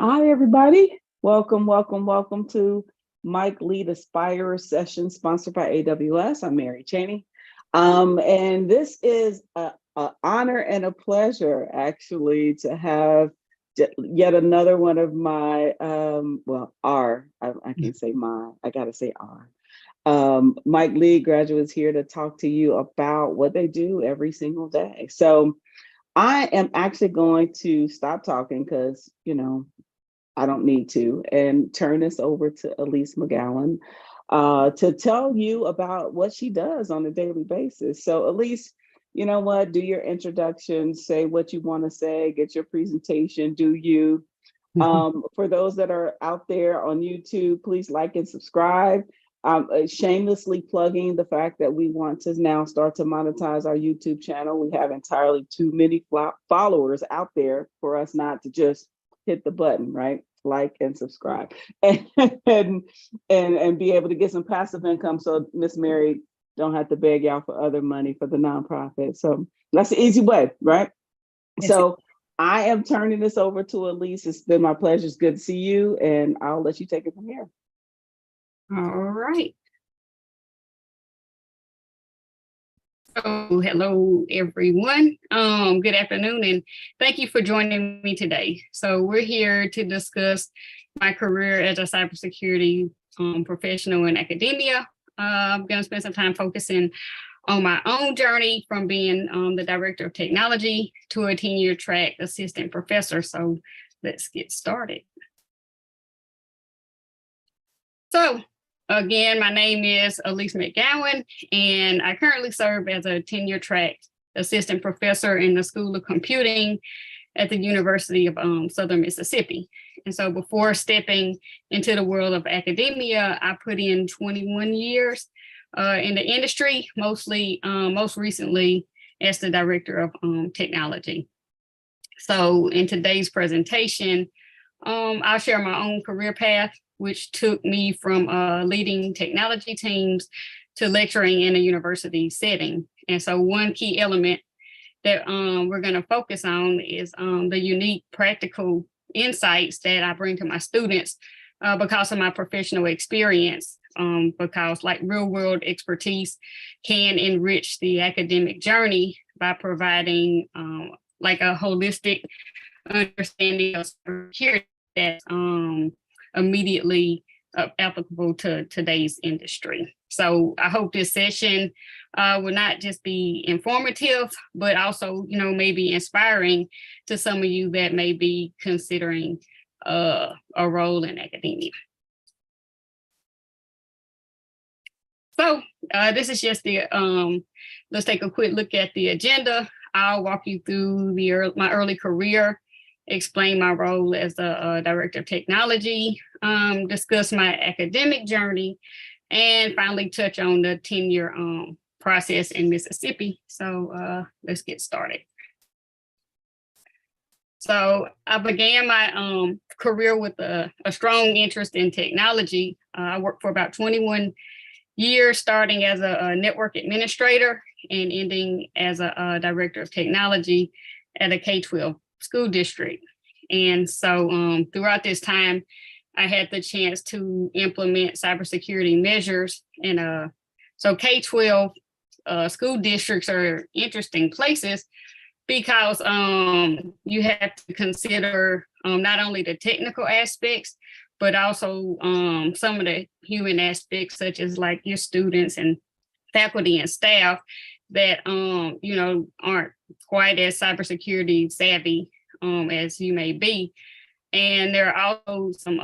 Hi, everybody. Welcome to Mike Lead Aspire session sponsored by AWS. I'm Mary Cheney. And this is an honor and a pleasure, actually, to have yet another one of my, I can't say my, I got to say our. Mike Lead graduates here to talk to you about what they do every single day. So I am actually going to stop talking because, I don't need to, and turn this over to Aleise McGowan to tell you about what she does on a daily basis. So Aleise, you know what, do your introduction, say what you want to say, get your presentation, do you. For those that are out there on YouTube, please like and subscribe. Shamelessly plugging the fact that we want to now start to monetize our YouTube channel. We have entirely too many followers out there for us not to just hit the button, right? Like and subscribe and be able to get some passive income so Miss Mary don't have to beg y'all for other money for the nonprofit. So that's the easy way, right? Yes. So I am turning this over to Aleise. It's been my pleasure. It's good to see you, and I'll let you take it from here. All right. So hello, everyone. Good afternoon, and thank you for joining me today. So we're here to discuss my career as a cybersecurity professional in academia. I'm going to spend some time focusing on my own journey from being the director of technology to a tenure track assistant professor. So let's get started. So again, my name is Aleise McGowan, and I currently serve as a tenure track assistant professor in the School of Computing at the University of Southern Mississippi. And so before stepping into the world of academia, I put in 21 years in the industry, most recently as the director of technology. So in today's presentation, I'll share my own career path, which took me from leading technology teams to lecturing in a university setting. And so one key element that we're going to focus on is the unique practical insights that I bring to my students because of my professional experience, because like real world expertise can enrich the academic journey by providing like a holistic understanding of security that's immediately applicable to today's industry. So I hope this session will not just be informative, but also, maybe inspiring to some of you that may be considering a role in academia. So this is just the, let's take a quick look at the agenda. I'll walk you through my early career, explain my role as a director of technology, discuss my academic journey, and finally touch on the tenure process in Mississippi. So let's get started. So I began my career with a strong interest in technology. I worked for about 21 years, starting as a network administrator and ending as a director of technology at a K-12 school district. And so throughout this time, I had the chance to implement cybersecurity measures. And so K-12 school districts are interesting places because you have to consider not only the technical aspects, but also some of the human aspects, such as like your students and faculty and staff that, aren't quite as cybersecurity savvy as you may be. And there are also some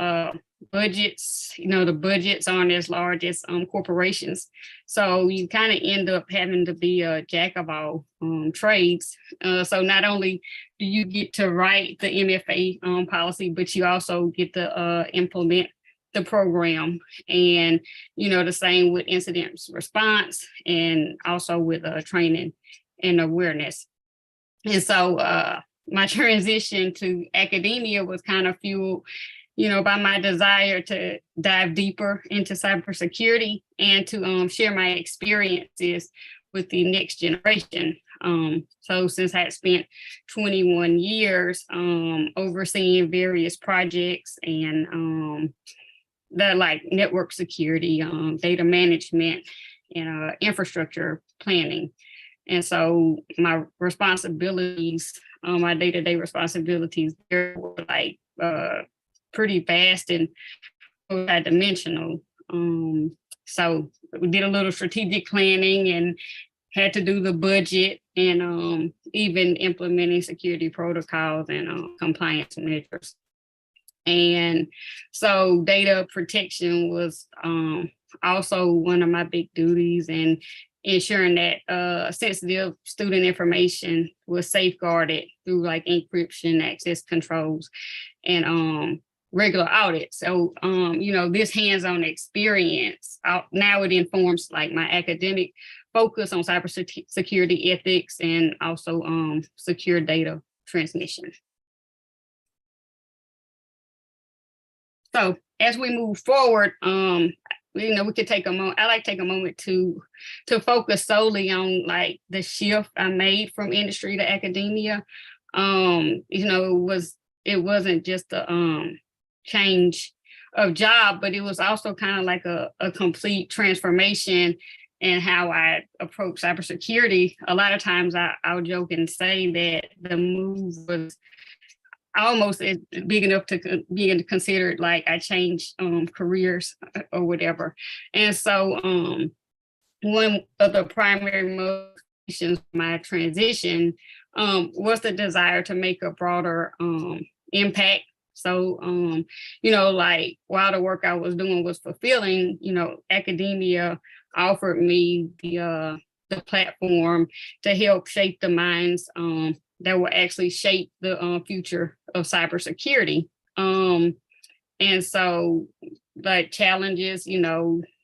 budgets, the budgets aren't as large as corporations. So you kind of end up having to be a jack of all trades. So not only do you get to write the MFA policy, but you also get to implement the program. And, the same with incident response and also with training and awareness. And so my transition to academia was kind of fueled, by my desire to dive deeper into cybersecurity and to share my experiences with the next generation So since I had spent 21 years overseeing various projects and the like network security, data management, and infrastructure planning. And so my responsibilities, my day-to-day responsibilities, were like pretty vast and multidimensional. So we did a little strategic planning and had to do the budget and even implementing security protocols and compliance measures. And so data protection was also one of my big duties, and ensuring that sensitive student information was safeguarded through like encryption, access controls, and regular audits. So, this hands-on experience, now it informs like my academic focus on cybersecurity ethics and also secure data transmission. So as we move forward, we could take a moment. I like to take a moment to focus solely on like the shift I made from industry to academia. It wasn't just a change of job, but it was also kind of like a complete transformation in how I approach cybersecurity. A lot of times I'll joke and say that the move was almost big enough to be considered like I changed careers or whatever. And so one of the primary motivations for my transition was the desire to make a broader impact. So, like while the work I was doing was fulfilling, academia offered me the platform to help shape the minds that will actually shape the future of cybersecurity. And so the challenges,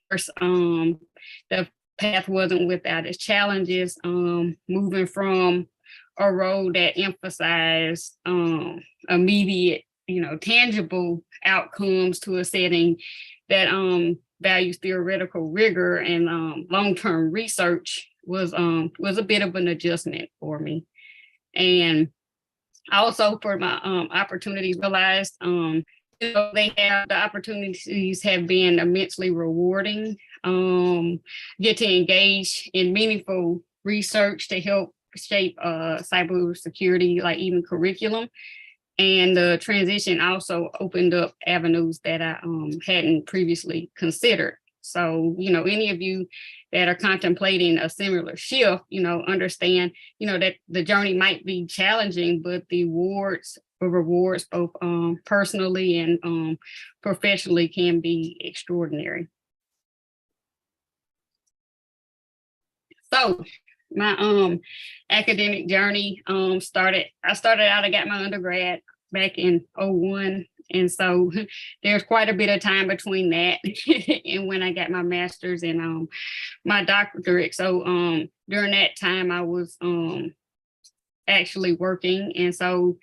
first, the path wasn't without its challenges, moving from a role that emphasized immediate, tangible outcomes to a setting that values theoretical rigor and long-term research was a bit of an adjustment for me. And also for my opportunities realized, the opportunities have been immensely rewarding. Get to engage in meaningful research to help shape cybersecurity, like even curriculum. And the transition also opened up avenues that I hadn't previously considered. So, any of you that are contemplating a similar shift, understand, that the journey might be challenging, but the rewards both personally and professionally can be extraordinary. So my academic journey I started out, I got my undergrad back in 2001. And so there's quite a bit of time between that and when I got my master's and my doctorate. So during that time I was actually working. And so,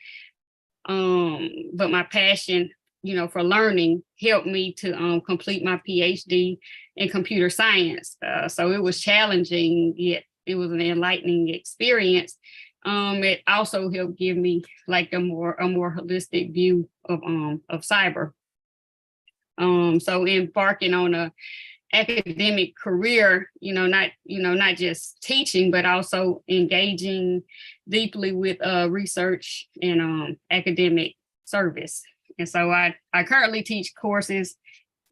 but my passion, for learning helped me to complete my PhD in computer science. So it was challenging, yet it was an enlightening experience. It also helped give me like a more holistic view of cyber. So embarking on a academic career, not just teaching, but also engaging deeply with research and academic service. And so I currently teach courses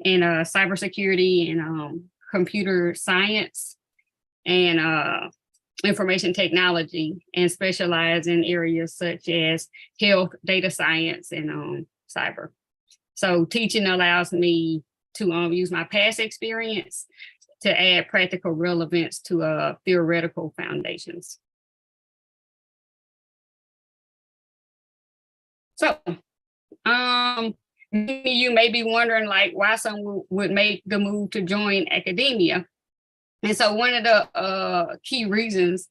in cybersecurity and computer science and information technology, and specialize in areas such as health, data science, and cyber. So teaching allows me to use my past experience to add practical relevance to theoretical foundations. So you may be wondering like why someone would make the move to join academia. And so one of the key reasons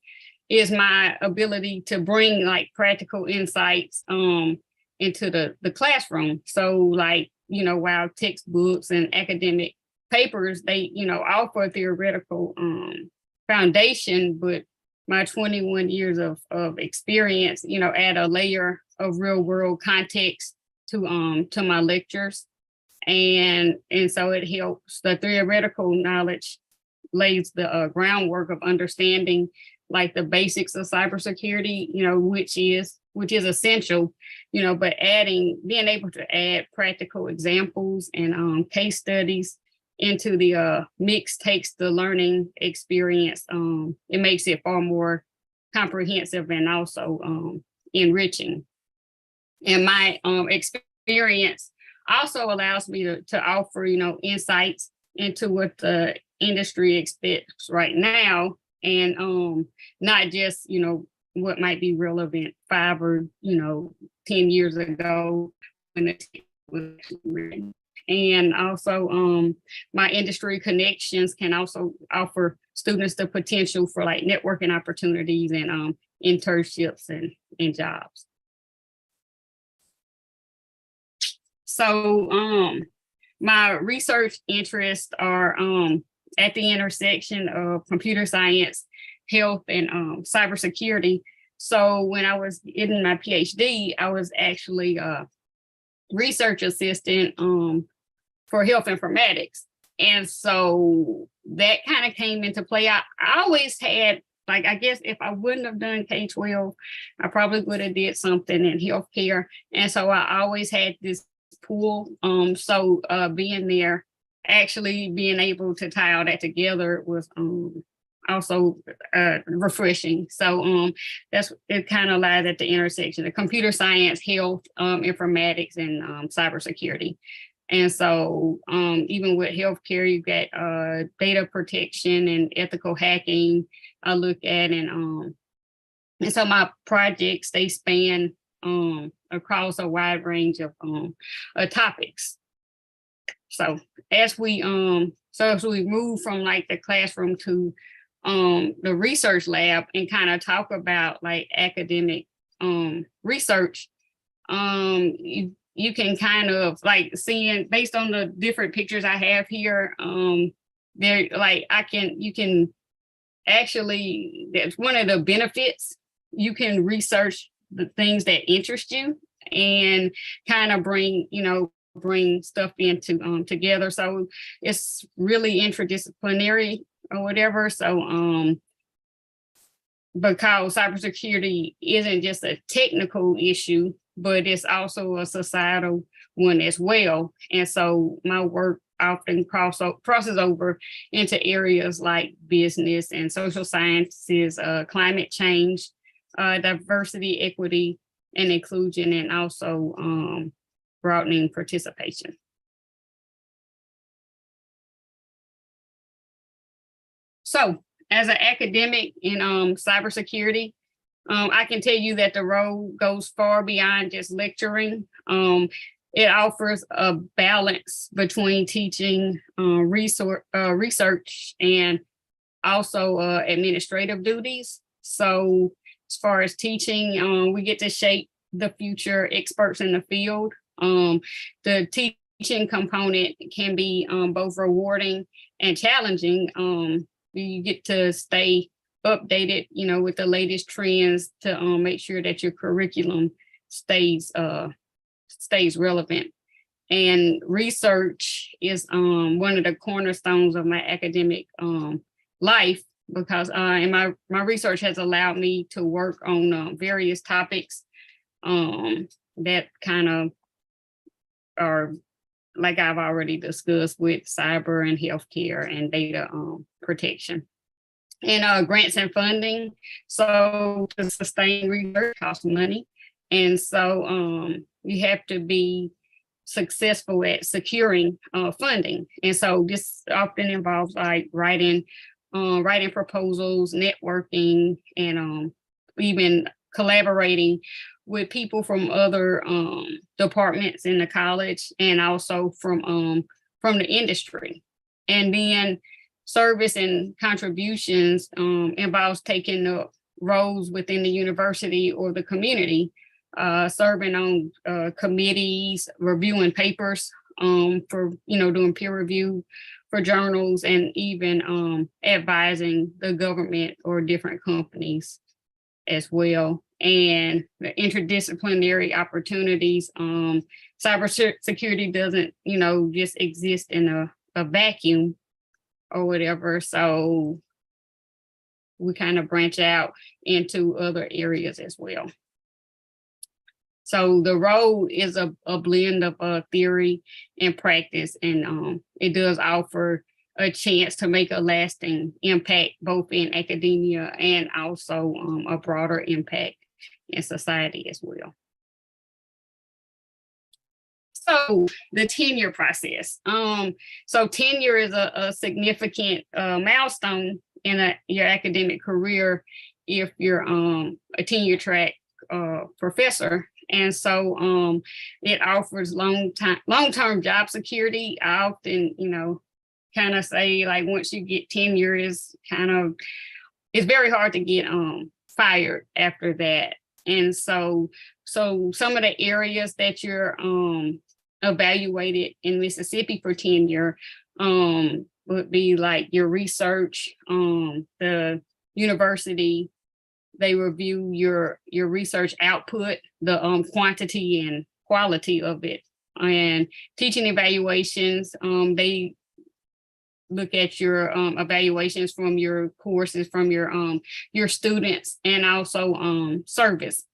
is my ability to bring like practical insights into the classroom. So like, while textbooks and academic papers, they, offer a theoretical foundation, but my 21 years of experience, add a layer of real world context to my lectures. And so it helps. The theoretical knowledge lays the groundwork of understanding like the basics of cybersecurity, which is essential, but being able to add practical examples and case studies into the mix takes the learning experience. It makes it far more comprehensive and also enriching. And my experience also allows me to offer, insights into what the industry expects right now, and not just, what might be relevant 5 or 10 years ago when it was written. And also my industry connections can also offer students the potential for like networking opportunities and internships and jobs. So my research interests are at the intersection of computer science, health, and cybersecurity. So when I was in my PhD, I was actually a research assistant for Health Informatics. And so that kind of came into play. I always had, like, I guess if I wouldn't have done K-12, I probably would have did something in healthcare. And so I always had this pool. So being there, actually being able to tie all that together was also refreshing. So it kind of lies at the intersection of computer science, health, informatics, and cybersecurity. And so even with healthcare, you get data protection and ethical hacking I look at, and so my projects, they span across a wide range of topics. So as we move from like the classroom to the research lab and kind of talk about like academic research, you can kind of like seeing based on the different pictures I have here, there like you can actually, that's one of the benefits. You can research the things that interest you and kind of bring stuff into together. So it's really interdisciplinary or whatever. So because cybersecurity isn't just a technical issue, but it's also a societal one as well. And so my work often crosses over into areas like business and social sciences, climate change, diversity, equity, and inclusion, and also broadening participation. So as an academic in cybersecurity, I can tell you that the role goes far beyond just lecturing. It offers a balance between teaching, research, and also administrative duties. So as far as teaching, we get to shape the future experts in the field. The teaching component can be both rewarding and challenging. You get to stay updated, with the latest trends to make sure that your curriculum stays relevant. And research is one of the cornerstones of my academic life, because and my research has allowed me to work on various topics that kind of are, like I've already discussed, with cyber and healthcare and data protection. And grants and funding. So to sustain research costs money. And so you have to be successful at securing funding. And so this often involves like writing proposals, networking, and even collaborating with people from other departments in the college, and also from the industry. And then service and contributions involves taking up roles within the university or the community, serving on committees, reviewing papers for, doing peer review for journals and even advising the government or different companies as well. And the interdisciplinary opportunities, cybersecurity doesn't, just exist in a vacuum or whatever. So we kind of branch out into other areas as well. So the role is a blend of theory and practice, and it does offer a chance to make a lasting impact both in academia and also a broader impact in society as well. So the tenure process. So tenure is a significant milestone in your academic career if you're a tenure track professor. And so it offers long-term job security. I often, kind of say, like, once you get tenure, it's very hard to get fired after that. And so some of the areas that you're evaluated in Mississippi for tenure would be like your research, the university. They review your research output, the quantity and quality of it, and teaching evaluations. They look at your evaluations from your courses, from your students, and also service,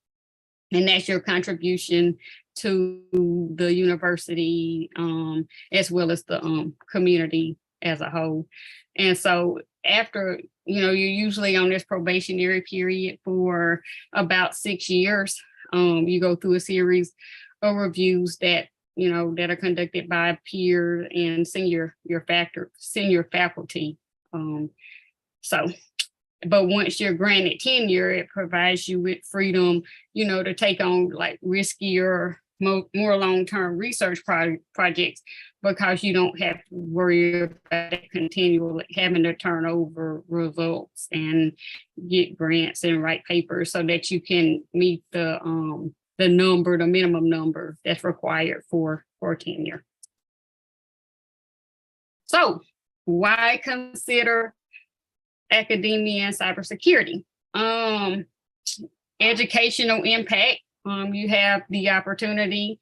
and that's your contribution to the university as well as the community as a whole. And so after, you're usually on this probationary period for about 6 years. You go through a series of reviews that are conducted by peers and senior faculty. But once you're granted tenure, it provides you with freedom, to take on like riskier, more long-term research projects, because you don't have to worry about continually having to turn over results and get grants and write papers so that you can meet the minimum number that's required for tenure. So why consider academia and cybersecurity? Educational impact. You have the opportunity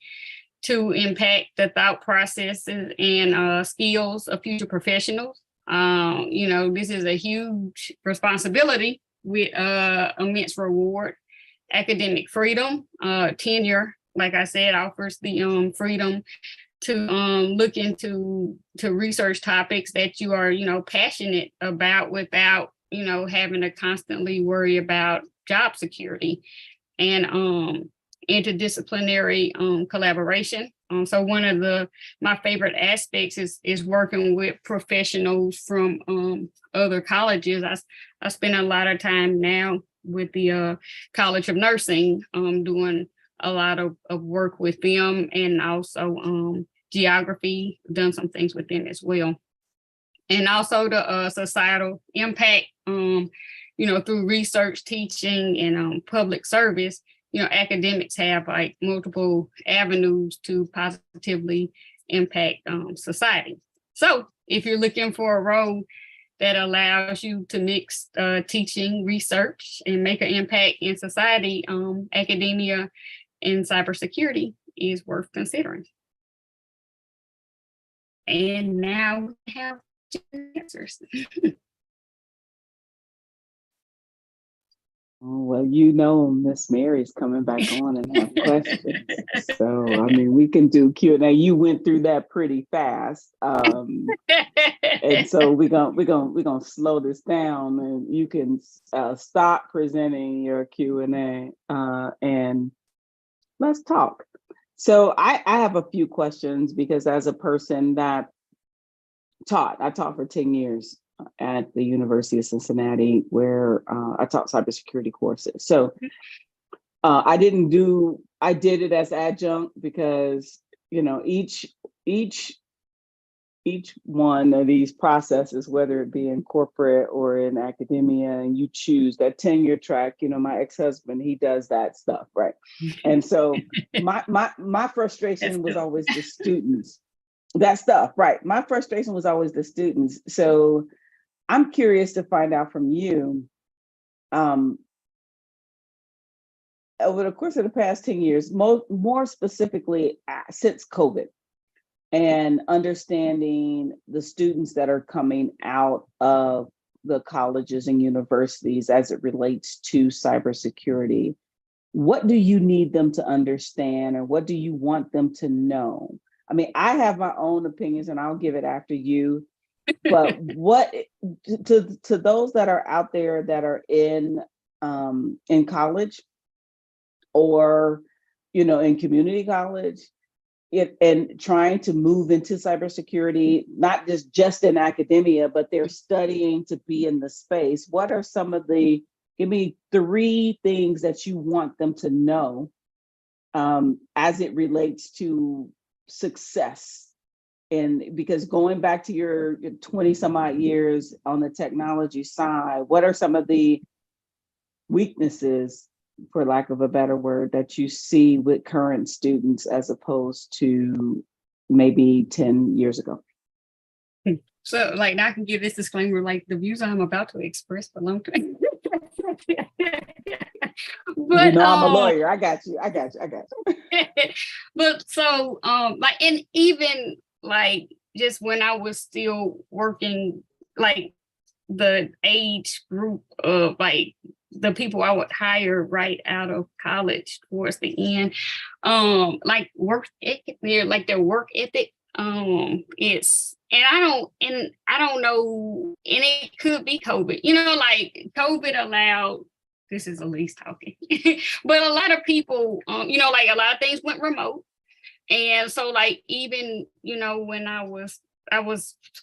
to impact the thought processes and skills of future professionals. This is a huge responsibility with immense reward. Academic freedom, tenure, like I said, offers the freedom to look into research topics that you are, passionate about without, having to constantly worry about job security. And interdisciplinary collaboration. So one of my favorite aspects is working with professionals from other colleges. I spend a lot of time now with the College of Nursing, doing a lot of work with them, and also geography, done some things with them as well. And also the societal impact, through research, teaching, and public service. Academics have like multiple avenues to positively impact society. So if you're looking for a role that allows you to mix teaching, research, and make an impact in society, academia and cybersecurity is worth considering. And now we have answers. Well, Miss Mary's coming back on and have questions. So, we can do Q&A. You went through that pretty fast. And so we're gonna slow this down, and you can stop presenting your Q&A and let's talk. So I have a few questions, because as a person that I taught for 10 years at the University of Cincinnati, where I taught cybersecurity courses. So I did it as adjunct, because each one of these processes, whether it be in corporate or in academia, and you choose that tenure track. My ex-husband, he does that stuff, right? And so my frustration was always the students. that stuff, right? My frustration was always the students. So I'm curious to find out from you, um, over the course of the past 10 years, more specifically since COVID, and understanding the students that are coming out of the colleges and universities as it relates to cybersecurity. What do you need them to understand, or what do you want them to know? I mean, I have my own opinions and I'll give it after you, but what to those that are out there that are in college, or in community college, and trying to move into cybersecurity, not just in academia, but they're studying to be in the space. What are give me 3 things that you want them to know, as it relates to success? And because going back to your 20 some odd years on the technology side, what are some of the weaknesses, for lack of a better word, that you see with current students as opposed to maybe 10 years ago? So, like, now I can give this disclaimer, like, the views I'm about to express belong to me. But I'm a lawyer. I got you. But so, like, and even like just when I was still working, like the age group of like the people I would hire right out of college towards the end, like work ethic, like their work ethic, it's, and I don't know, and it could be COVID, like COVID allowed, this is Aleise talking, but a lot of people, like a lot of things went remote. And so like, even, when I was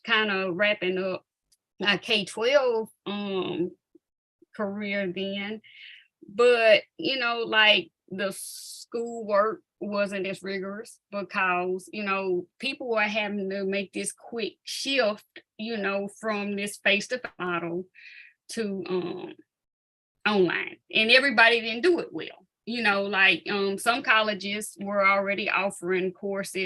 kind of wrapping up my K-12 career then, but like the schoolwork wasn't as rigorous because people were having to make this quick shift from this face-to-face model to online, and everybody didn't do it well. Like some colleges were already offering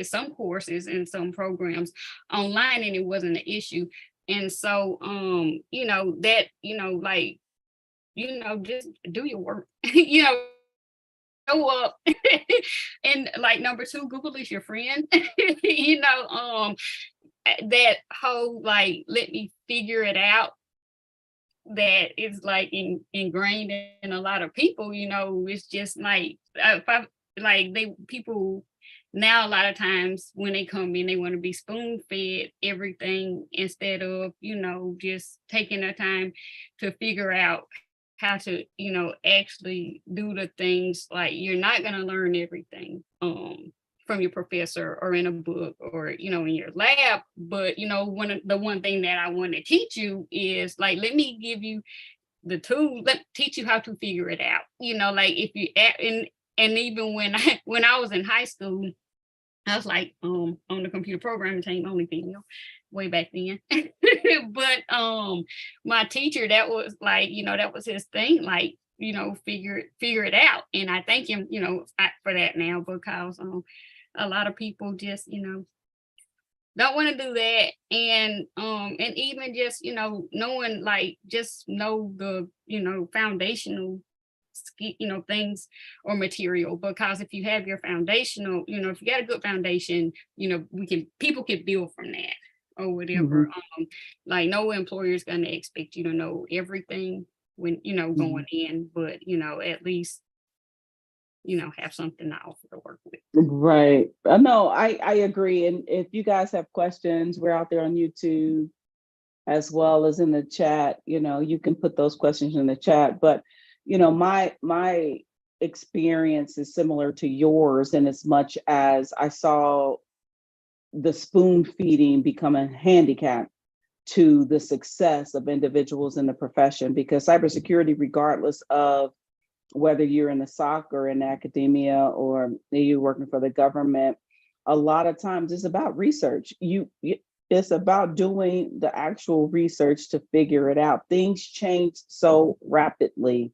some courses and some programs online, and it wasn't an issue. And so that like just do your work. Show up. And like number 2, Google is your friend. That whole like let me figure it out, that is like ingrained in a lot of people. It's just like people now, a lot of times when they come in, they want to be spoon-fed everything instead of just taking the time to figure out how to actually do the things. Like, you're not going to learn everything from your professor or in a book or in your lab, but one thing that I want to teach you is like, let me give you the tool, teach you how to figure it out. Like if you and even when I was in high school, I was like on the computer programming team, only female, way back then. But my teacher, that was like, that was his thing, like, figure it out. And I thank him, for that now, because a lot of people just, don't want to do that. And even just, knowing, like, just know the, foundational things or material, because if you have your foundational, if you got a good foundation, people can build from that or whatever. Mm-hmm. Like, no employer is going to expect you to know everything when going in, but at least have something to offer to work with. Right. No, I agree. And if you guys have questions, we're out there on YouTube as well as in the chat. You can put those questions in the chat. But my experience is similar to yours, in as much as I saw the spoon feeding become a handicap to the success of individuals in the profession, because cybersecurity, regardless of whether you're in the SOC or in academia or you're working for the government, a lot of times it's about research. It's about doing the actual research to figure it out. Things change so rapidly.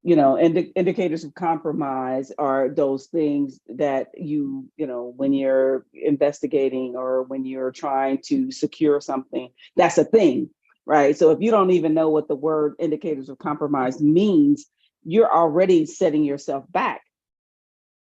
indicators of compromise are those things that when you're investigating or when you're trying to secure something, that's a thing, right? So if you don't even know what the word indicators of compromise means, you're already setting yourself back.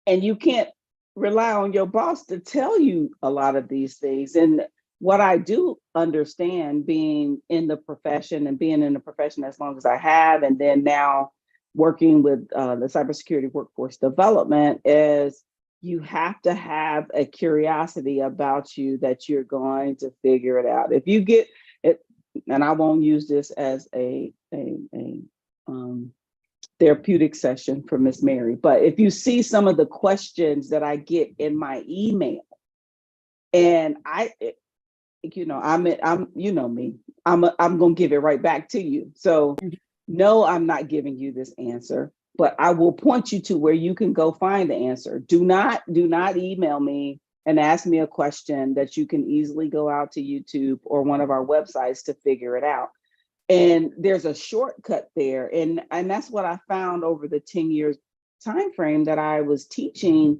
And you can't rely on your boss to tell you a lot of these things. And what I do understand, being in the profession as long as I have, and then now working with the cybersecurity workforce development, is you have to have a curiosity about you that you're going to figure it out. If you get it, and I won't use this as a therapeutic session for Miss Mary, but if you see some of the questions that I get in my email, and I'm me, I'm gonna give it right back to you. So no, I'm not giving you this answer, but I will point you to where you can go find the answer. Do not email me and ask me a question that you can easily go out to YouTube or one of our websites to figure it out. And there's a shortcut there. And that's what I found over the 10 years time frame that I was teaching,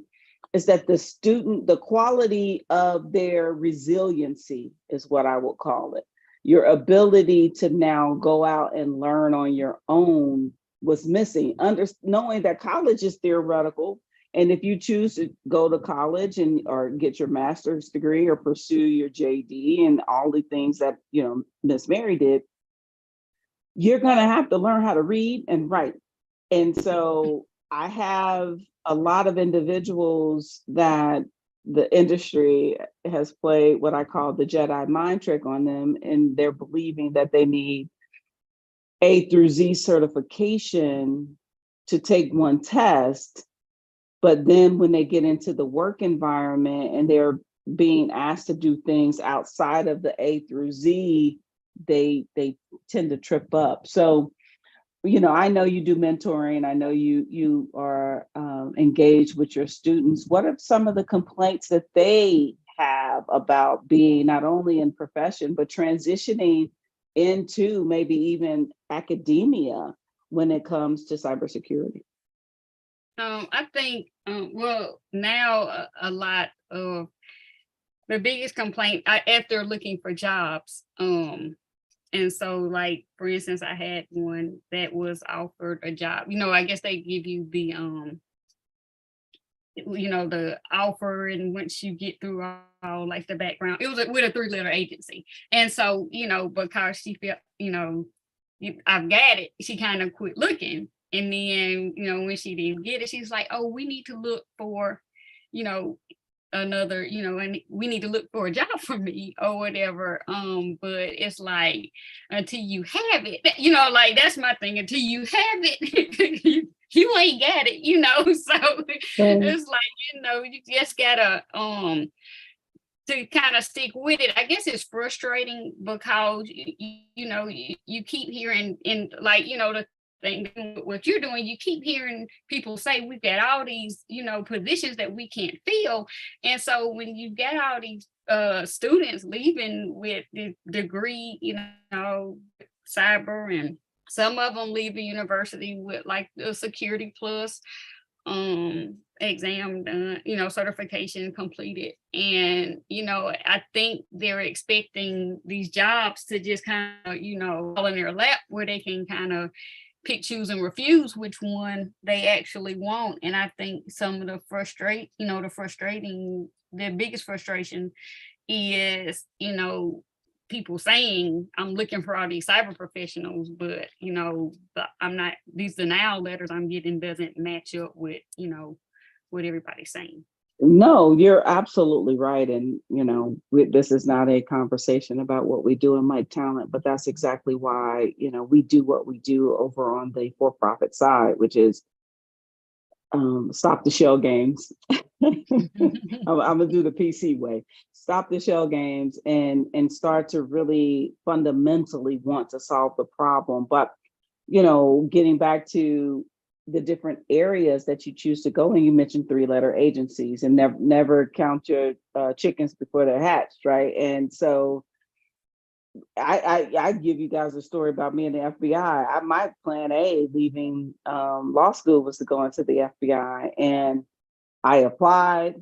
is that the quality of their resiliency is what I would call it. Your ability to now go out and learn on your own was missing. Knowing that college is theoretical, and if you choose to go to college or get your master's degree or pursue your JD and all the things that Miss Mary did, you're going to have to learn how to read and write. And so I have a lot of individuals that the industry has played what I call the Jedi mind trick on them, and they're believing that they need A through Z certification to take one test. But then when they get into the work environment and they're being asked to do things outside of the A through Z, they tend to trip up. So, I know you do mentoring. I know you are engaged with your students. What are some of the complaints that they have about being not only in profession, but transitioning into maybe even academia when it comes to cybersecurity? I think, now a lot of the biggest complaint after looking for jobs, and so, like, for instance, I had one that was offered a job. I guess they give you the the offer, and once you get through all like the background, it was with a 3-letter agency. And so, because she felt, I've got it, she kind of quit looking. And then, when she didn't get it, she's like, oh, we need to look for, another, and we need to look for a job for me or whatever. But it's like, until you have it, like, that's my thing. Until you have it, you ain't got it, so it's like, you just gotta to kind of stick with it. I guess it's frustrating because you keep hearing, in like, the thing, what you're doing, you keep hearing people say we've got all these positions that we can't fill. And so when you get all these students leaving with the degree, cyber, and some of them leave the university with like the security plus exam done, certification completed. And I think they're expecting these jobs to just kind of fall in their lap, where they can kind of pick, choose, and refuse which one they actually want. And I think some of the their biggest frustration is, people saying, I'm looking for all these cyber professionals, but I'm not, these denial letters I'm getting doesn't match up with, what everybody's saying. No, you're absolutely right. And, this is not a conversation about what we do in Mike Talent, but that's exactly why, we do what we do over on the for-profit side, which is stop the shell games. I'm gonna do the PC way. Stop the shell games and start to really fundamentally want to solve the problem. But, getting back to the different areas that you choose to go in, you mentioned 3-letter agencies, and never count your chickens before they're hatched, right? And so I give you guys a story about me and the FBI. My plan A leaving law school was to go into the FBI, and I applied.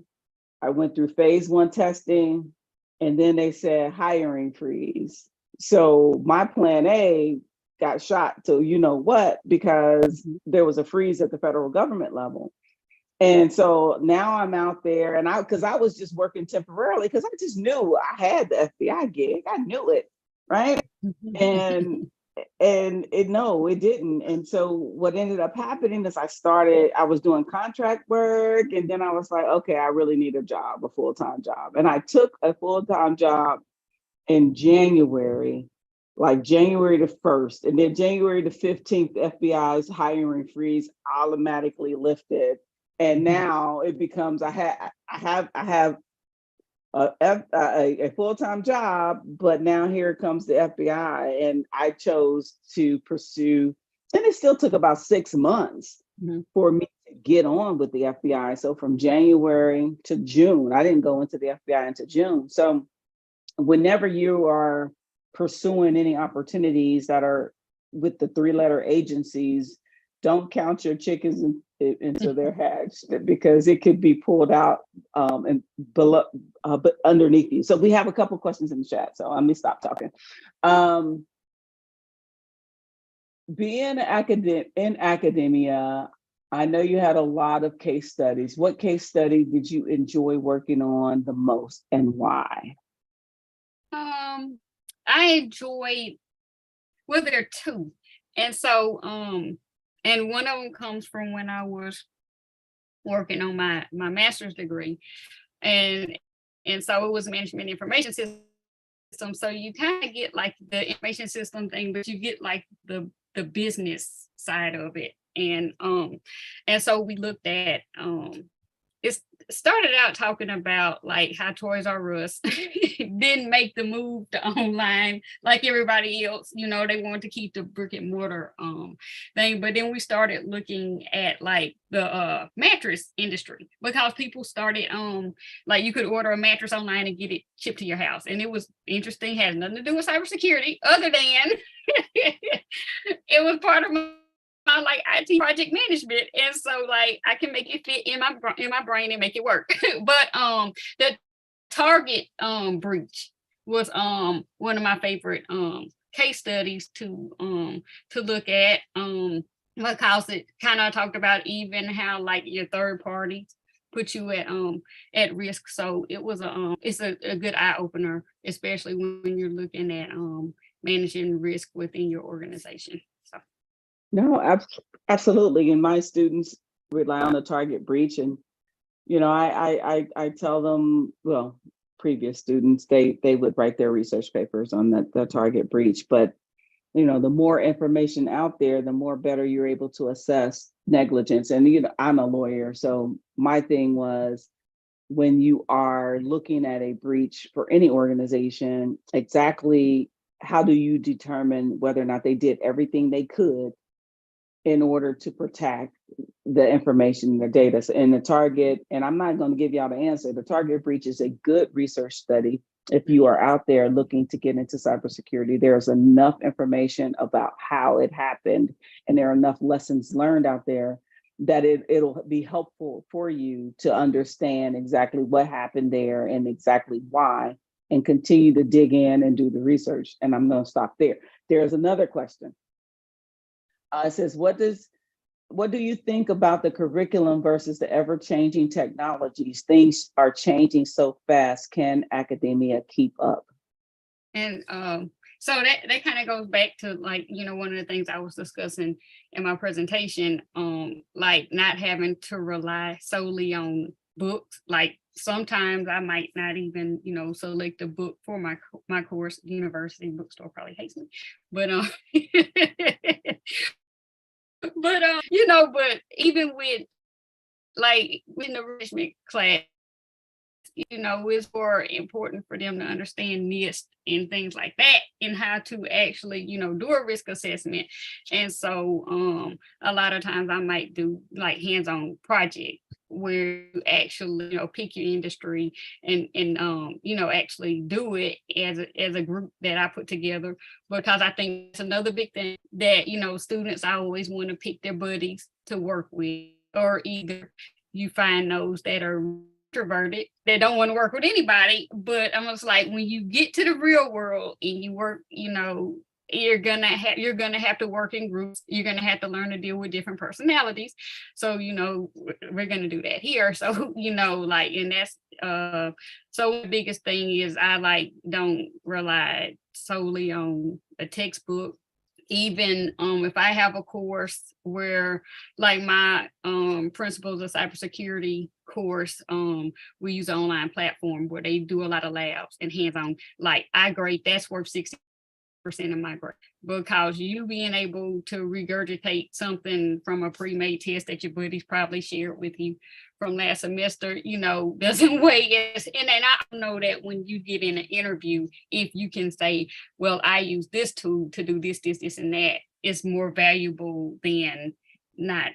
I went through phase 1 testing, and then they said hiring freeze. So my plan A got shot to you know what, because there was a freeze at the federal government level. And so now I'm out there, and because I was just working temporarily because I just knew I had the FBI gig. I knew it, right? And no, it didn't. And so what ended up happening is I was doing contract work, and then I was like, okay, I really need a job, a full-time job. And I took a full-time job in January, like January the 1st, and then January the 15th, the FBI's hiring freeze automatically lifted. And now it becomes I have a full-time job, but now here comes the FBI, and I chose to pursue, and it still took about 6 months for me to get on with the FBI. So from January to June, I didn't go into the FBI until June. So whenever you are pursuing any opportunities that are with the 3-letter agencies, don't count your chickens until they're hatched, because it could be pulled out and below, but underneath you. So we have a couple questions in the chat. So let me stop talking. Being in academia, I know you had a lot of case studies. What case study did you enjoy working on the most, and why? I enjoyed, well, there are two. And so, and one of them comes from when I was working on my master's degree. And so it was management information system. So you kind of get like the information system thing, but you get like the business side of it. And so we looked at it started out talking about like how Toys R Us didn't make the move to online like everybody else. You know, they wanted to keep the brick and mortar thing. But then we started looking at like the mattress industry, because people started like you could order a mattress online and get it shipped to your house. And it was interesting, had nothing to do with cybersecurity other than it was part of my like IT project management, and so like I can make it fit in my brain and make it work. But the Target breach was one of my favorite case studies to look at, because it kind of talked about even how like your third parties put you at risk. So it was it's a good eye opener, especially when you're looking at managing risk within your organization. So. No, absolutely. And my students rely on the Target breach. And, you know, I tell them, well, previous students, they would write their research papers on the Target breach. But, you know, the more information out there, the more better you're able to assess negligence. And, you know, I'm a lawyer. So my thing was, when you are looking at a breach for any organization, exactly how do you determine whether or not they did everything they could in order to protect the information, the data? And the Target, and I'm not going to give y'all the answer, the Target breach is a good research study. If you are out there looking to get into cybersecurity, there's enough information about how it happened, and there are enough lessons learned out there that it'll be helpful for you to understand exactly what happened there and exactly why, and continue to dig in and do the research. And I'm going to stop there. There's another question. It says, what do you think about the curriculum versus the ever-changing technologies? Things are changing so fast. Can academia keep up? And so that kind of goes back to like, you know, one of the things I was discussing in my presentation, like not having to rely solely on books. Like sometimes I might not even, you know, select a book for my course. University bookstore probably hates me, but but you know, but even with like in the enrichment class, it's more important for them to understand NIST and things like that, and how to actually, do a risk assessment. And so a lot of times I might do like hands-on projects where you actually, pick your industry and actually do it as a group that I put together, because I think it's another big thing that, students always want to pick their buddies to work with, or either you find those that are introverted, they don't want to work with anybody. But I'm just like, when you get to the real world and you work, you're gonna have to work in groups. You're gonna have to learn to deal with different personalities. So we're gonna do that here. So and that's so the biggest thing is I don't rely solely on a textbook. Even if I have a course where, like my principles of cybersecurity course, we use an online platform where they do a lot of labs and hands-on. Like I grade, that's worth 60% of my grade, because you being able to regurgitate something from a pre-made test that your buddies probably shared with you from last semester, doesn't weigh as, and then I know that when you get in an interview, if you can say, well, I use this tool to do this, and that, is more valuable than not,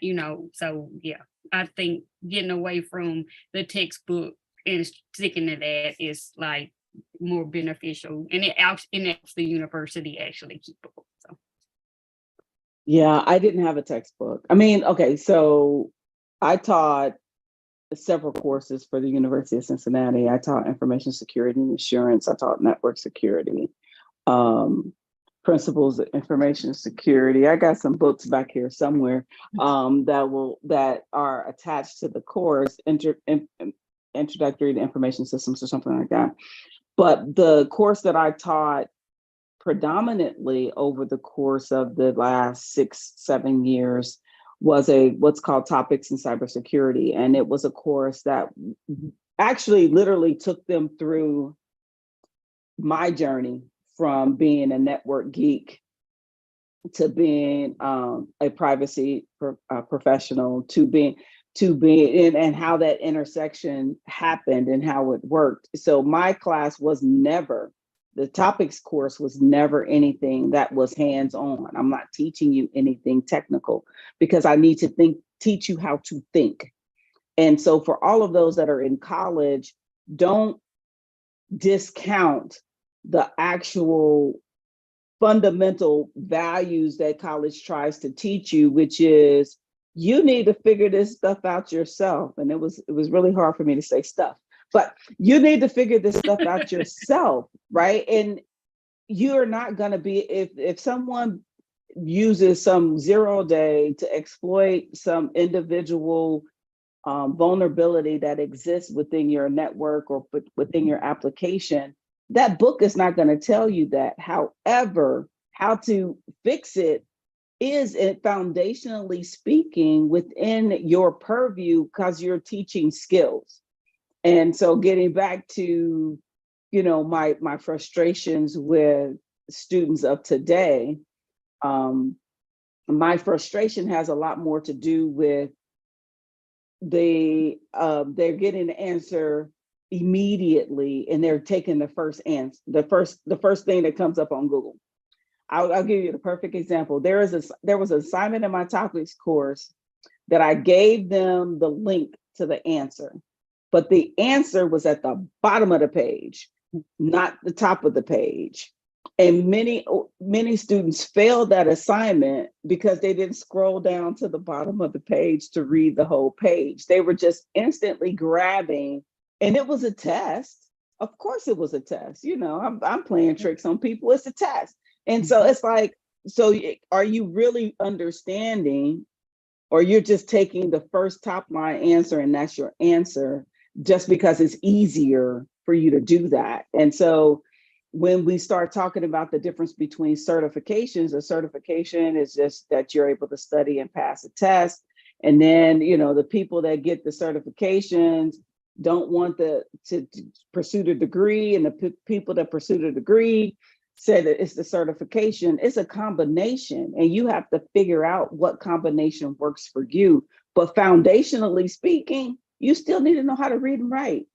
so yeah, I think getting away from the textbook and sticking to that is like more beneficial, and it helps the university actually keep up. So yeah, I didn't have a textbook. I mean, okay, so I taught several courses for the University of Cincinnati. I taught information security and assurance. I taught network security, principles of information security. I got some books back here somewhere that are attached to the course, introductory to information systems or something like that. But the course that I taught predominantly over the course of the last 6-7 years was what's called Topics in Cybersecurity. And it was a course that actually literally took them through my journey from being a network geek to being a privacy professional, to being and how that intersection happened and how it worked. So my class was never, the topics course was never anything that was hands-on. I'm not teaching you anything technical, because I need to teach you how to think. And so for all of those that are in college, don't discount the actual fundamental values that college tries to teach you, which is you need to figure this stuff out yourself. And it was really hard for me to say stuff, but you need to figure this stuff out yourself, right? And you're not going to be, if someone uses some 0-day to exploit some individual vulnerability that exists within your network or within your application, that book is not going to tell you that. However, how to fix it is, foundationally speaking, within your purview, because you're teaching skills. And so getting back to, my frustrations with students of today, my frustration has a lot more to do with they're getting the answer immediately, and they're taking the first answer, the first thing that comes up on Google. I'll give you the perfect example. There was an assignment in my topics course that I gave them the link to the answer, but the answer was at the bottom of the page, not the top of the page. And many students failed that assignment because they didn't scroll down to the bottom of the page to read the whole page. They were just instantly grabbing, and it was a test. Of course it was a test. I'm playing tricks on people. It's a test. And so it's like, so are you really understanding, or you're just taking the first top line answer and that's your answer just because it's easier for you to do that? And so when we start talking about the difference between certifications, a certification is just that you're able to study and pass a test. And then, the people that get the certifications don't want to pursue the degree, and the people that pursue the degree say that it's the certification. It's a combination, and you have to figure out what combination works for you. But foundationally speaking, you still need to know how to read and write.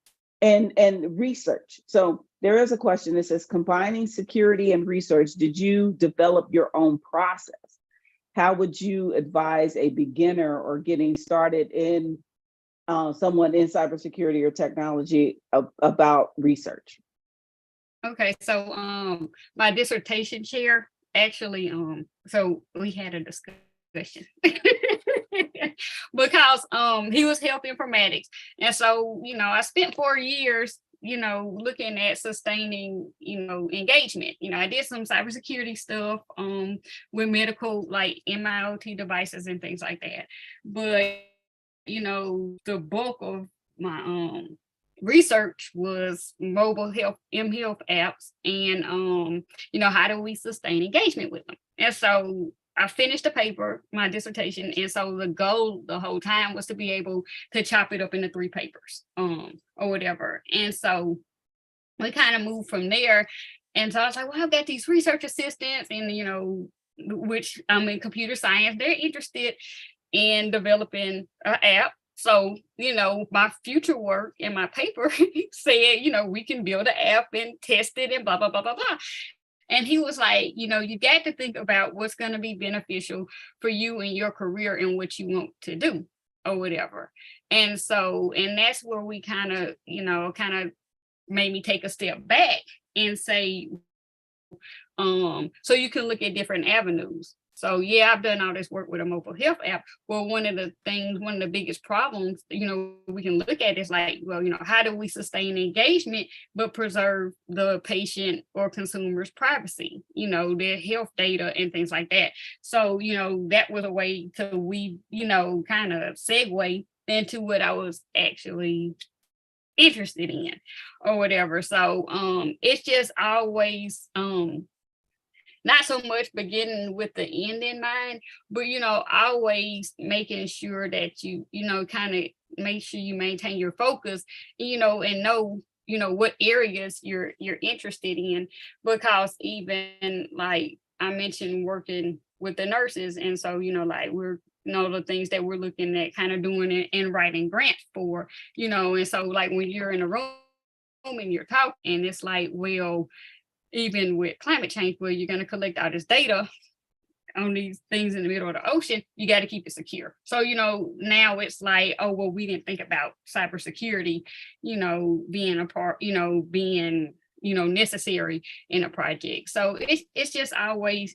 and research. So there is a question that says, combining security and research, did you develop your own process? How would you advise a beginner or getting started in someone in cybersecurity or technology about research? Okay, so my dissertation chair actually, so we had a discussion because he was health informatics. And so, I spent 4 years, looking at sustaining, engagement. I did some cybersecurity stuff with medical, like MIOT devices and things like that. But, the bulk of my research was mobile health, health apps, and how do we sustain engagement with them? And so I finished the paper, my dissertation, and so the goal the whole time was to be able to chop it up into 3 papers, or whatever. And so we kind of moved from there. And so I was like, well, I've got these research assistants, and which I'm in computer science, they're interested in developing an app. So, my future work in my paper said, we can build an app and test it and blah, blah, blah, blah, blah. And he was like, you got to think about what's going to be beneficial for you in your career and what you want to do or whatever. And so, and that's where we kind of made me take a step back and say, so you can look at different avenues. So yeah, I've done all this work with a mobile health app. Well, one of the biggest problems, we can look at is like, well, how do we sustain engagement but preserve the patient or consumer's privacy, their health data and things like that. So, that was a way to kind of segue into what I was actually interested in or whatever. So it's just always not so much beginning with the end in mind, but always making sure that you kind of make sure you maintain your focus, and know what areas you're interested in, because even like I mentioned working with the nurses, and so like we're the things that we're looking at kind of doing and writing grants for, and so like when you're in a room and you're talking, and it's like, well, even with climate change, where you're going to collect all this data on these things in the middle of the ocean, you got to keep it secure. So, now it's like, oh, well, we didn't think about cybersecurity, being a part, being, necessary in a project. So it's just always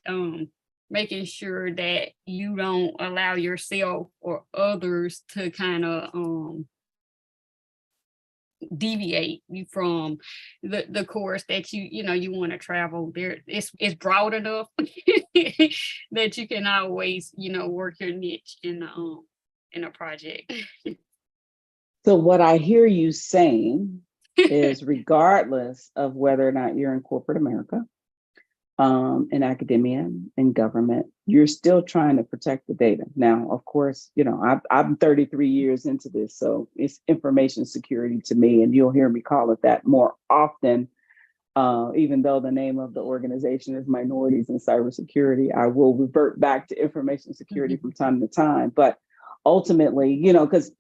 making sure that you don't allow yourself or others to kind of deviate you from the course that you want to travel. There it's broad enough that you can always work your niche in a project. So what I hear you saying is, regardless of whether or not you're in corporate America, in academia and government, you're still trying to protect the data. Now, of course, I'm 33 years into this, so it's information security to me, and you'll hear me call it that more often. Even though the name of the organization is Minorities in Cybersecurity, I will revert back to information security from time to time. But ultimately, because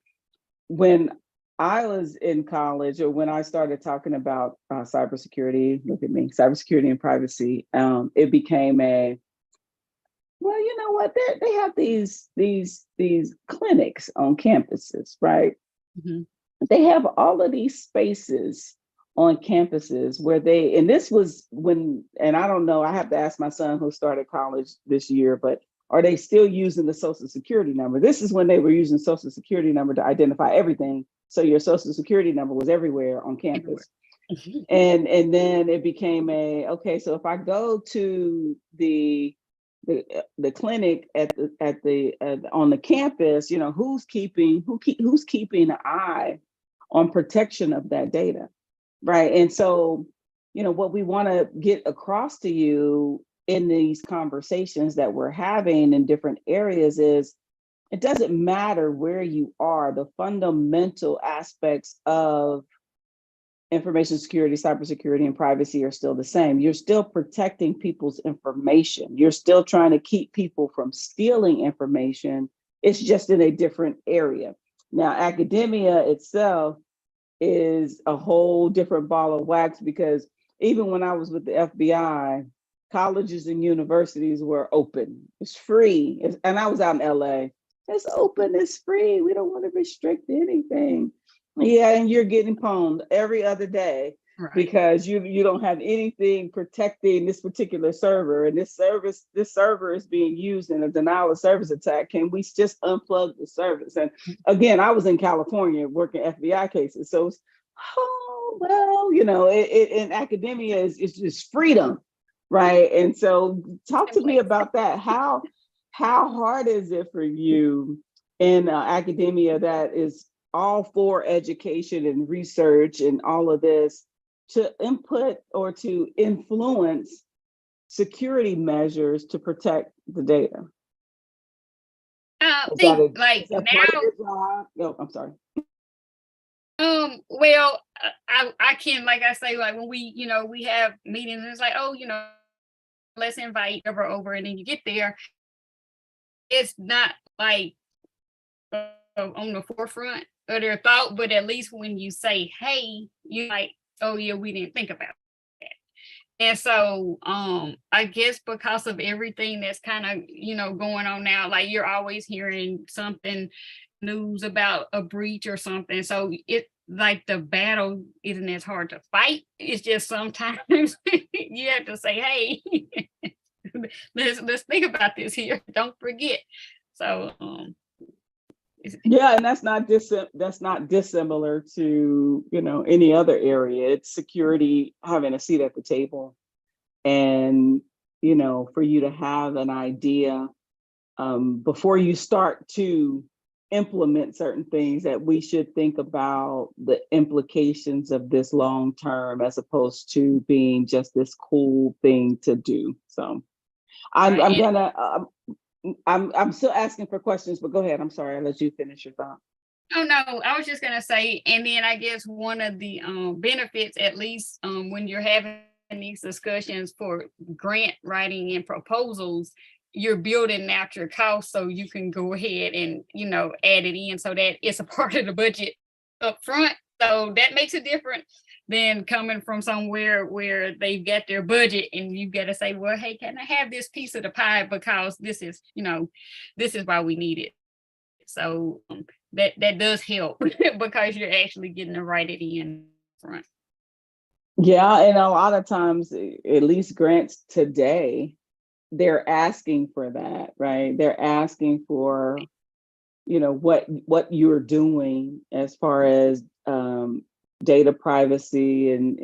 when I was in college, or when I started talking about cybersecurity, look at me, cybersecurity and privacy, it became well, you know what? They have these clinics on campuses, right? Mm-hmm. They have all of these spaces on campuses where and this was when, and I don't know, I have to ask my son who started college this year, but are they still using the Social Security number? This is when they were using Social Security number to identify everything. So your Social Security number was everywhere on campus. And then it became okay, so if I go to the clinic on the campus, who's keeping an eye on protection of that data, right? And so, what we want to get across to you in these conversations that we're having in different areas is, it doesn't matter where you are, the fundamental aspects of information security, cybersecurity, and privacy are still the same. You're still protecting people's information. You're still trying to keep people from stealing information. It's just in a different area. Now, academia itself is a whole different ball of wax, because even when I was with the FBI, colleges and universities were open. It's free. And I was out in LA. It's open, it's free. We don't want to restrict anything. Yeah, and you're getting pwned every other day, Right. because you don't have anything protecting this particular server, and this server is being used in a denial of service attack. Can we just unplug the service? And again, I was in California working FBI cases, so it's, oh well, in academia is just freedom, right? And so talk to me about that. How hard is it for you in academia that is all for education and research and all of this, to input or to influence security measures to protect the data? I think like now, part of your job? No, I'm sorry. Well, I can, like I say, like when we have meetings, it's like, oh, let's invite over, and then you get there. It's not like on the forefront of their thought, but at least when you say, hey, you like, oh yeah, we didn't think about that. And so I guess because of everything that's kind of, going on now, like you're always hearing something, news about a breach or something. So it like the battle isn't as hard to fight. It's just sometimes you have to say, hey, let's think about this here. Don't forget. So yeah, and that's not dissimilar to any other area. It's security having a seat at the table, and for you to have an idea before you start to implement certain things, that we should think about the implications of this long term, as opposed to being just this cool thing to do. So I'm still asking for questions, but go ahead. I'm sorry, I'll let you finish your thought. Oh no, I was just gonna say, and then I guess one of the benefits, at least when you're having these discussions for grant writing and proposals, you're building out your costs, so you can go ahead and add it in, so that it's a part of the budget up front. So that makes it different than coming from somewhere where they've got their budget and you've got to say, well, hey, can I have this piece of the pie, because this is why we need it. So that does help because you're actually getting to write it in front. Yeah, and a lot of times, at least grants today, they're asking for that, right? They're asking for, what you're doing as far as data privacy and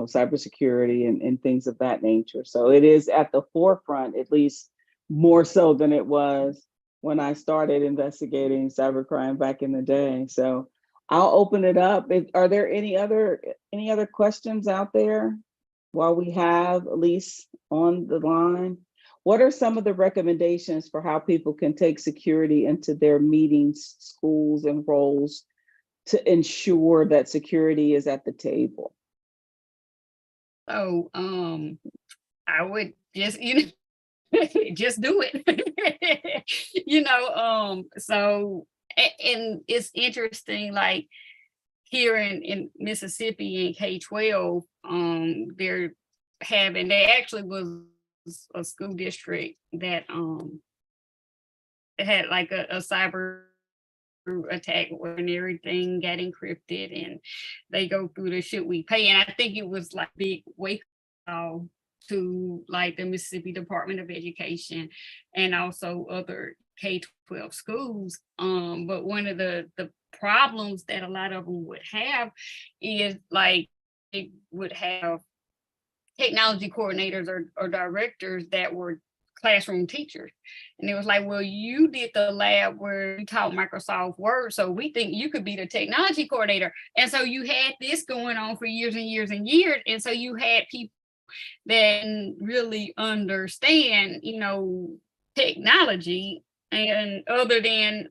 cybersecurity and things of that nature. So it is at the forefront, at least more so than it was when I started investigating cybercrime back in the day. So I'll open it up. Are there any other questions out there while we have Aleise on the line? What are some of the recommendations for how people can take security into their meetings, schools, and roles to ensure that security is at the table? So I would just just do it. So, and it's interesting, like here in Mississippi in K-12, they actually was a school district that had like a cyber attack when everything got encrypted, and they go through the should we pay, and I think it was like big wake call to like the Mississippi Department of Education and also other K-12 schools. But one of the problems that a lot of them would have is like they would have technology coordinators or directors that were classroom teachers. And it was like, well, you did the lab where you taught Microsoft Word, so we think you could be the technology coordinator. And so you had this going on for years and years and years. And so you had people that really understand, technology, and other than,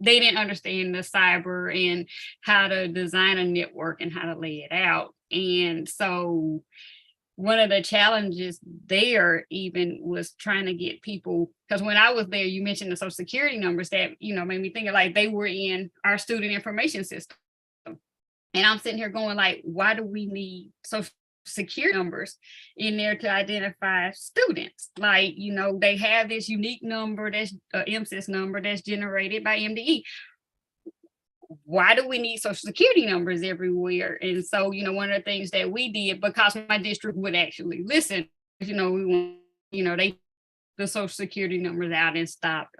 they didn't understand the cyber and how to design a network and how to lay it out. And so one of the challenges there even was trying to get people, because when I was there, you mentioned the social security numbers that, made me think of like they were in our student information system. And I'm sitting here going like, why do we need social security numbers in there to identify students? Like, they have this unique number, that's MSIS number that's generated by MDE. Why do we need social security numbers everywhere? And so, one of the things that we did, because my district would actually listen, we want, they the social security numbers out and stopped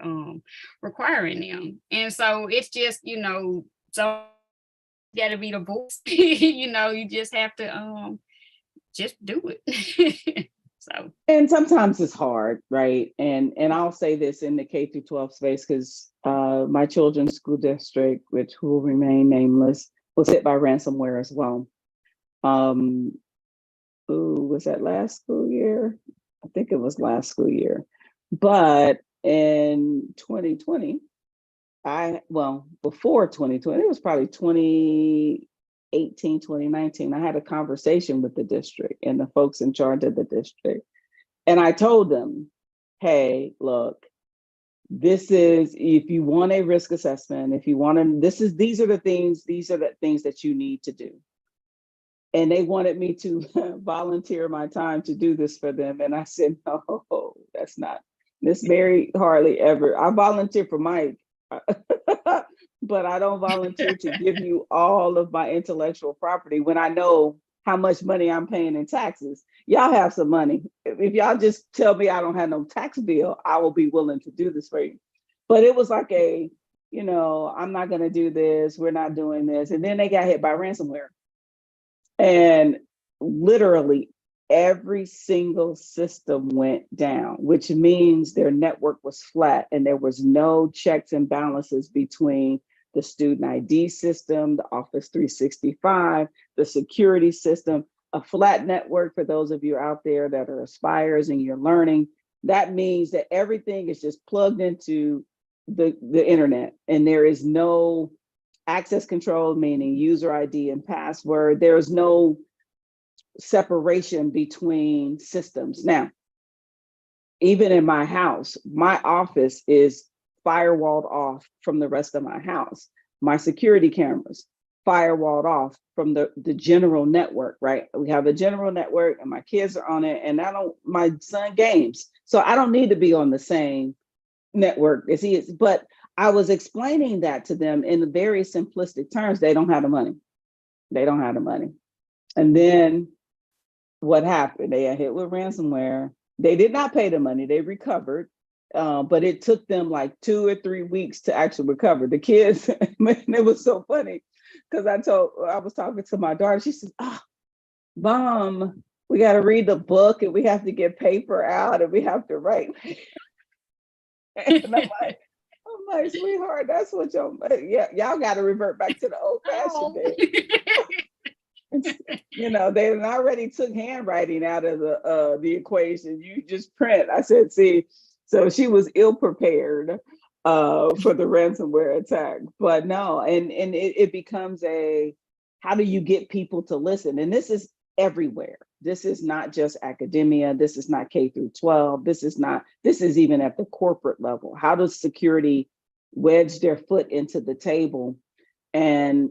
requiring them. And so it's just, so got to be the voice, you just have to just do it. So, and sometimes it's hard, right? And I'll say this in the K through 12 space, because my children's school district, which will remain nameless, was hit by ransomware as well. Was that last school year? I think it was last school year. But in 2020, before 2020, it was probably 2018, 2019, I had a conversation with the district and the folks in charge of the district. And I told them, hey, look, this is, if you want a risk assessment, if you want to, these are the things that you need to do. And they wanted me to volunteer my time to do this for them. And I said, no, that's not, Miss Mary hardly ever, I volunteer for Mike, but I don't volunteer to give you all of my intellectual property when I know how much money I'm paying in taxes. Y'all have some money. If y'all just tell me I don't have no tax bill, I will be willing to do this for you. But it was like I'm not going to do this. We're not doing this. And then they got hit by ransomware. And literally every single system went down, which means their network was flat and there was no checks and balances between the student ID system, the Office 365, the security system. A flat network, for those of you out there that are aspirers and you're learning, that means that everything is just plugged into the internet and there is no access control, meaning user ID and password. There is no separation between systems. Now, even in my house, my office is firewalled off from the rest of my house. My security cameras firewalled off from the general network, right? We have a general network and my kids are on it, and my son games. So I don't need to be on the same network as he is. But I was explaining that to them in very simplistic terms. They don't have the money. They don't have the money. And then what happened? They got hit with ransomware. They did not pay the money. They recovered. But it took them like 2 or 3 weeks to actually recover. The kids, man, it was so funny because I was talking to my daughter. She says, Mom, we got to read the book and we have to get paper out and we have to write. And I'm like, sweetheart, that's what y'all got to revert back to the old fashioned days. They already took handwriting out of the equation. You just print. I said, see, so she was ill prepared for the ransomware attack. But no, and it becomes how do you get people to listen? And this is everywhere. This is not just academia. This is not K through 12. This is even at the corporate level. How does security wedge their foot into the table and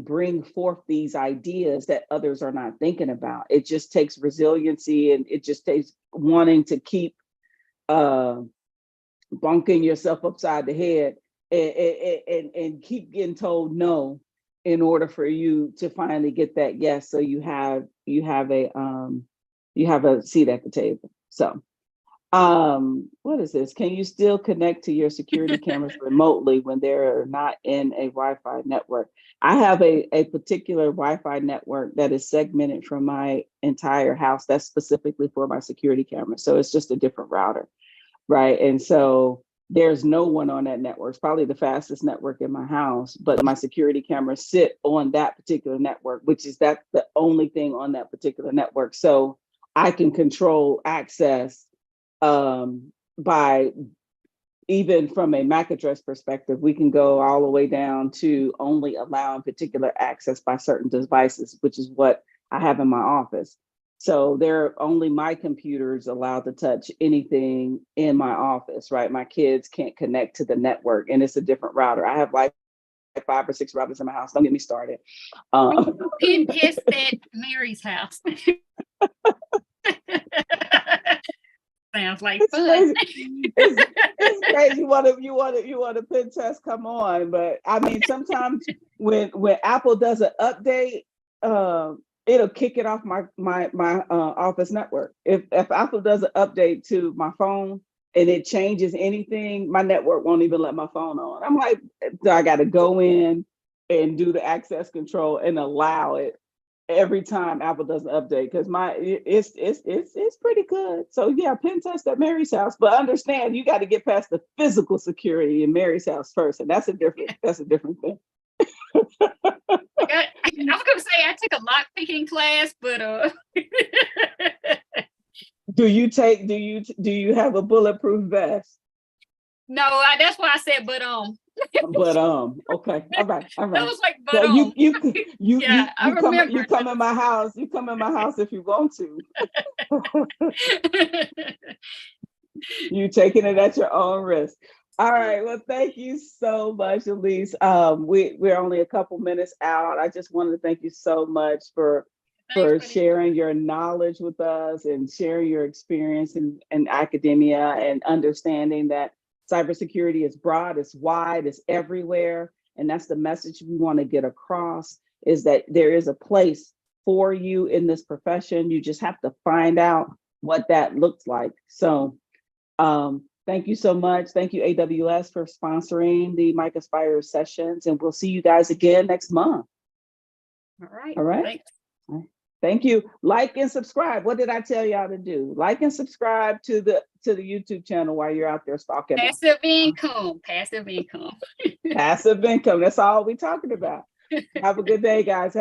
bring forth these ideas that others are not thinking about? It just takes resiliency, and it just takes wanting to keep bonking yourself upside the head and keep getting told no in order for you to finally get that yes. So you have a seat at the table. So what is this? Can you still connect to your security cameras remotely when they're not in a Wi-Fi network? I have a particular Wi-Fi network that is segmented from my entire house. That's specifically for my security camera. So it's just a different router, right? And so there's no one on that network. It's probably the fastest network in my house, but my security cameras sit on that particular network, which is the only thing on that particular network. So I can control access by, even from a MAC address perspective, we can go all the way down to only allowing particular access by certain devices, which is what I have in my office. So only my computers allowed to touch anything in my office, right? My kids can't connect to the network, and it's a different router. I have like 5 or 6 routers in my house. Don't get me started. Pin test at Mary's house. Sounds like fun. It's crazy. You want to pen test? Come on, but I mean, sometimes when Apple does an update, it'll kick it off my office network. If Apple does an update to my phone and it changes anything, my network won't even let my phone on. I'm like, I got to go in and do the access control and allow it every time Apple does an update, because it's pretty good. So yeah, pen test at Mary's house, but understand you got to get past the physical security in Mary's house first, and that's a different thing. I was gonna say I took a lock picking class, but do you have a bulletproof vest? No, that's why I said but Okay, all right. That was like so you come in my house. You come in my house if you want to. You taking it at your own risk. All right. Well, thank you so much, Aleise. We're only a couple minutes out. I just wanted to thank you so much for sharing your knowledge with us and sharing your experience in academia and understanding that cybersecurity is broad, it's wide, it's everywhere. And that's the message we want to get across, is that there is a place for you in this profession. You just have to find out what that looks like. So thank you so much. Thank you, AWS, for sponsoring the MiC Aspire sessions. And we'll see you guys again next month. All right. Thanks. Thank you. Like and subscribe. What did I tell y'all to do? Like and subscribe to the YouTube channel while you're out there stalking. Passive income. Passive income. Passive income. That's all we're talking about. Have a good day, guys.